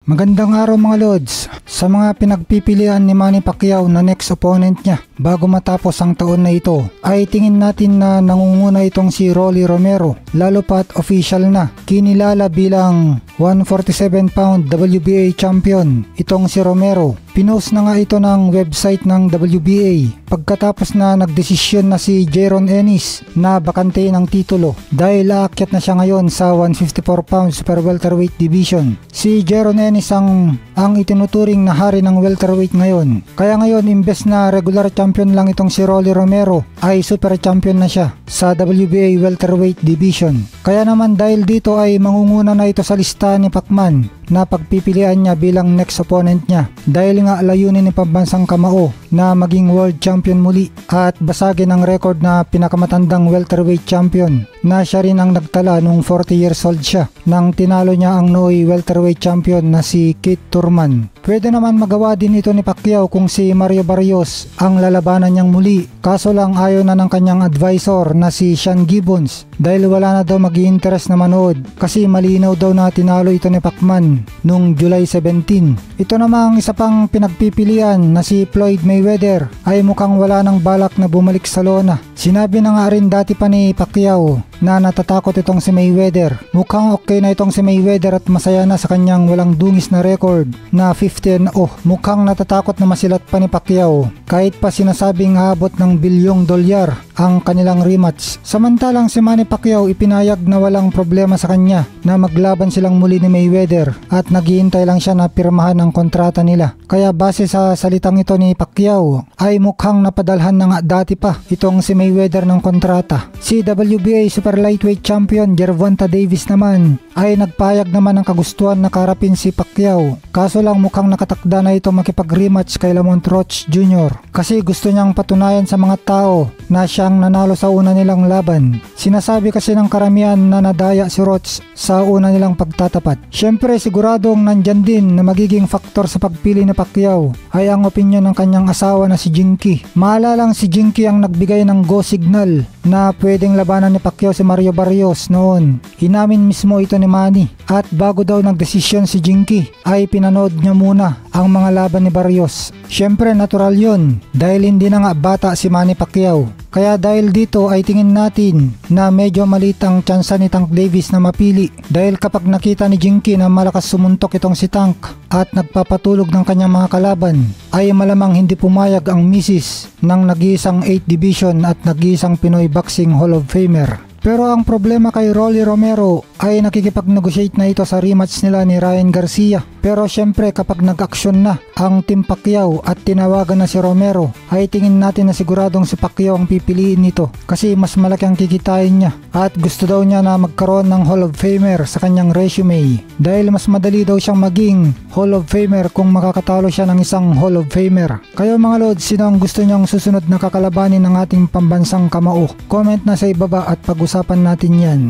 Magandang araw mga Lods. Sa mga pinagpipilian ni Manny Pacquiao na next opponent niya bago matapos ang taon na ito, ay tingin natin na nangunguna itong si Rolly Romero, lalo pat official na. Kinilala bilang 147-pound WBA champion itong si Romero. Pinost na nga ito ng website ng WBA pagkatapos na nagdesisyon na si Jaron Ennis na bakante ng titulo dahil aakyat na siya ngayon sa 154 pounds super welterweight division. Si Jaron Ennis ang itinuturing na hari ng welterweight ngayon. Kaya ngayon, imbes na regular champion lang itong si Rolly Romero, ay super champion na siya sa WBA welterweight division. Kaya naman dahil dito ay mangunguna na ito sa lista ni Pacman na pagpipilian niya bilang next opponent niya dahil nga layunin ni pambansang kamao na maging world champion muli at basagin ang record na pinakamatandang welterweight champion na siya rin ang nagtala nung 40 years old siya nang tinalo niya ang Nooy welterweight champion na si Keith Thurman. Pwede naman magawa din ito ni Pacquiao kung si Mario Barrios ang lalabanan niyang muli, kaso lang ayaw na ng kanyang advisor na si Sean Gibbons dahil wala na daw mag-i-interest na manood kasi malinaw daw na tinalo ito ni Pacman nung July 17. Ito namang isa pang pinagpipilian na si Floyd Mayweather ay mukhang wala nang balak na bumalik sa lona. Sinabi na nga rin dati pa ni Pacquiao na natatakot itong si Mayweather. Mukhang okay na itong si Mayweather at masaya na sa kanyang walang dungis na record na 15-0. Mukhang natatakot na masilat pa ni Pacquiao kahit pa sinasabing haabot ng bilyong dolyar ang kanilang rematch. Samantalang si Manny Pacquiao ipinayag na walang problema sa kanya na maglaban silang muli ni Mayweather at naghihintay lang siya na pirmahan ang kontrata nila. Kaya base sa salitang ito ni Pacquiao ay mukhang napadalhan na nga dati pa itong si Mayweather ng kontrata. Si WBA super lightweight champion Gervonta Davis naman ay nagpayag naman ng kagustuhan na karapin si Pacquiao. Kaso lang mukhang nakatakda na ito makipag-rematch kay Lamont Roach Jr. kasi gusto niyang patunayan sa mga tao na siyang nanalo sa una nilang laban. Sinasabi kasi ng karamihan na nadaya si Roach sa una nilang pagtatapat. Syempre siguradong nandyan din na magiging faktor sa pagpili ni Pacquiao ay ang opinyon ng kanyang asawa na si Jinky. Maalalang si Jinky ang nagbigay ng go signal na pwedeng labanan ni Pacquiao si Mario Barrios noon. Inamin mismo ito ni Manny at bago daw nagdesisyon si Jinky ay pinanood niya muna ang mga laban ni Barrios. Syempre natural yun dahil hindi na nga bata si Manny Pacquiao. Kaya dahil dito ay tingin natin na medyo maliit ang tsansa ni Tank Davis na mapili dahil kapag nakita ni Jinky na malakas sumuntok itong si Tank at nagpapatulog ng kanyang mga kalaban ay malamang hindi pumayag ang misis ng nag-iisang 8 division at nag-iisang Pinoy Boxing Hall of Famer. Pero ang problema kay Rolly Romero ay nakikipag-negotiate na ito sa rematch nila ni Ryan Garcia. Pero syempre kapag nag-aksyon na ang Team Pacquiao at tinawagan na si Romero ay tingin natin na siguradong si Pacquiao ang pipiliin nito kasi mas malaki ang kikitain niya at gusto daw niya na magkaroon ng Hall of Famer sa kanyang resume dahil mas madali daw siyang maging Hall of Famer kung makakatalo siya ng isang Hall of Famer. Kayo mga Lods, sino ang gusto niyang susunod na kakalabanin ng ating pambansang kamao? Comment na sa ibaba at pag-usapan natin yan.